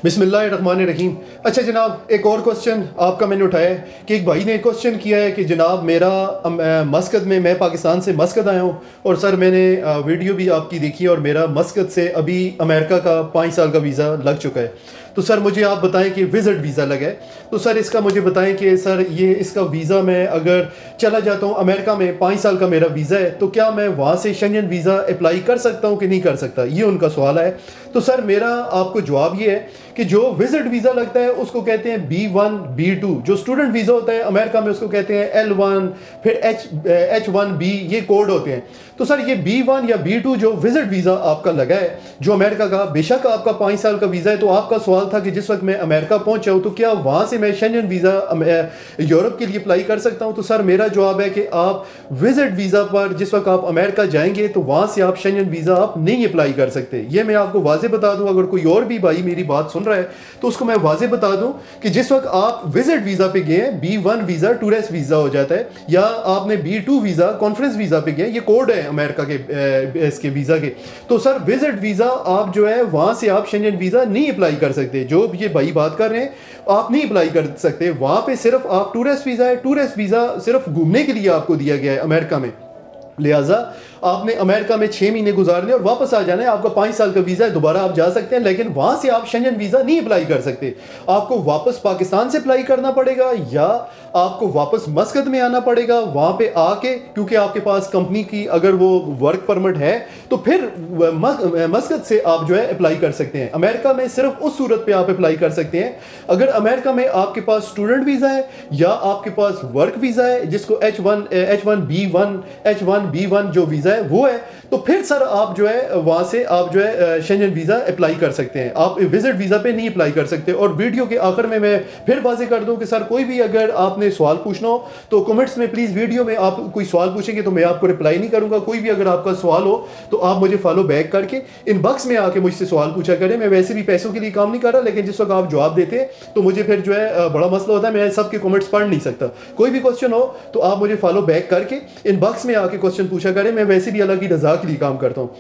बिस्मिल्लाहिर्रहमानिर्रहीम। अच्छा जनाब, एक और क्वेश्चन आपका मैंने उठाया है कि एक भाई ने क्वेश्चन किया है कि जनाब मेरा मस्कत में, मैं पाकिस्तान से मस्कत आया हूँ और सर मैंने वीडियो भी आपकी देखी और मेरा मस्कत से अभी अमेरिका का 5 साल का वीज़ा लग चुका है। तो सर मुझे आप बताएं कि विज़िट वीज़ा लगा है, तो सर इसका मुझे बताएं कि सर ये इसका वीज़ा मैं अगर चला जाता हूँ अमेरिका में, 5 साल का मेरा वीज़ा है, तो क्या मैं वहाँ से शेंजन वीज़ा अप्लाई कर सकता हूँ कि नहीं कर सकता, ये उनका सवाल है। तो सर मेरा आपको जवाब ये है कि जो विजिट वीज़ा लगता है उसको कहते हैं B1 B2। जो स्टूडेंट वीज़ा होता है अमेरिका में उसको कहते हैं L1, फिर H1B, ये कोड होते हैं। तो सर ये B1 या B2 जो विजिट वीज़ा आपका लगा है जो अमेरिका का, बेशक आपका 5 साल का वीज़ा है, तो आपका सवाल था कि जिस वक्त मैं अमेरिका पहुंचा हूं तो क्या वहां से मैं शेंजन वीज़ा यूरोप के लिए अप्लाई कर सकता हूं। तो सर मेरा जवाब है कि आप विजिट वीज़ा पर जिस वक्त आप अमेरिका जाएंगे तो वहां से आप शेंजन वीज़ा आप नहीं अप्लाई कर सकते। ये मैं आपको वाजे बता दूं, अगर कोई और भी भाई मेरी बात सुन रहा है तो उसको मैं वाजे बता दूं कि जिस वक्त आप विजिट वीज़ा पे गए, B1 वीज़ा टूरिस्ट वीज़ा हो जाता है, या आपने B2 वीज़ा कॉन्फ्रेंस वीज़ा पे गए, ये कोड है अमेरिका के इसके वीज़ा के, तो सर विजिट वीज़ा आप जो है वहां से आप शेंजन वीज़ा नहीं अप्लाई कर सकते। जो ये भाई बात कर रहे हैं आप नहीं अप्लाई कर सकते, वहां पे सिर्फ आप टूरिस्ट वीज़ा है, टूरिस्ट वीज़ा सिर्फ घूमने के लिए आपको दिया गया है अमेरिका में, लिहाजा आपने अमेरिका में 6 महीने गुजारने और वापस आ जाना है। आपका 5 साल का वीज़ा है, दोबारा आप जा सकते हैं, लेकिन वहाँ से आप शेंजन वीज़ा नहीं अप्लाई कर सकते। आपको वापस पाकिस्तान से अप्लाई करना पड़ेगा या आपको वापस मस्कत में आना पड़ेगा। वहाँ पे आके क्योंकि आपके पास कंपनी की अगर वो वर्क परमिट है तो फिर मस्कत से आप जो है अप्लाई कर सकते हैं। अमेरिका में सिर्फ उस सूरत पे आप अप्लाई कर सकते हैं अगर अमेरिका में आपके पास स्टूडेंट वीज़ा है या आपके पास वर्क वीज़ा है, जिसको H1B1 जो वीज़ा है वो है, तो फिर सर आप जो है वहाँ से आप जो है शेंजन वीज़ा अप्लाई कर सकते हैं। आप विजिट वीज़ा पे नहीं अप्लाई कर सकते। और वीडियो के आखिर में मैं फिर वाज़ेह कर दूं कि सर कोई भी अगर आपने सवाल पूछना हो तो कमेंट्स में प्लीज़, वीडियो में आप कोई सवाल पूछेंगे तो मैं आपको रिप्लाई नहीं करूँगा। कोई भी अगर आपका सवाल हो तो आप मुझे फॉलो बैक करके इनबॉक्स में आके मुझसे सवाल पूछा करें। मैं वैसे भी पैसों के लिए काम नहीं कर रहा, लेकिन जिस वक्त आप जवाब देते हैं तो मुझे फिर जो है बड़ा मसला होता है, मैं सबके कमेंट्स पढ़ नहीं सकता। कोई भी क्वेश्चन हो तो आप मुझे फॉलो बैक करके इनबॉक्स में आके क्वेश्चन पूछा करें। मैं वैसे भी अल्लाह की रज़ा के लिए काम करता हूँ।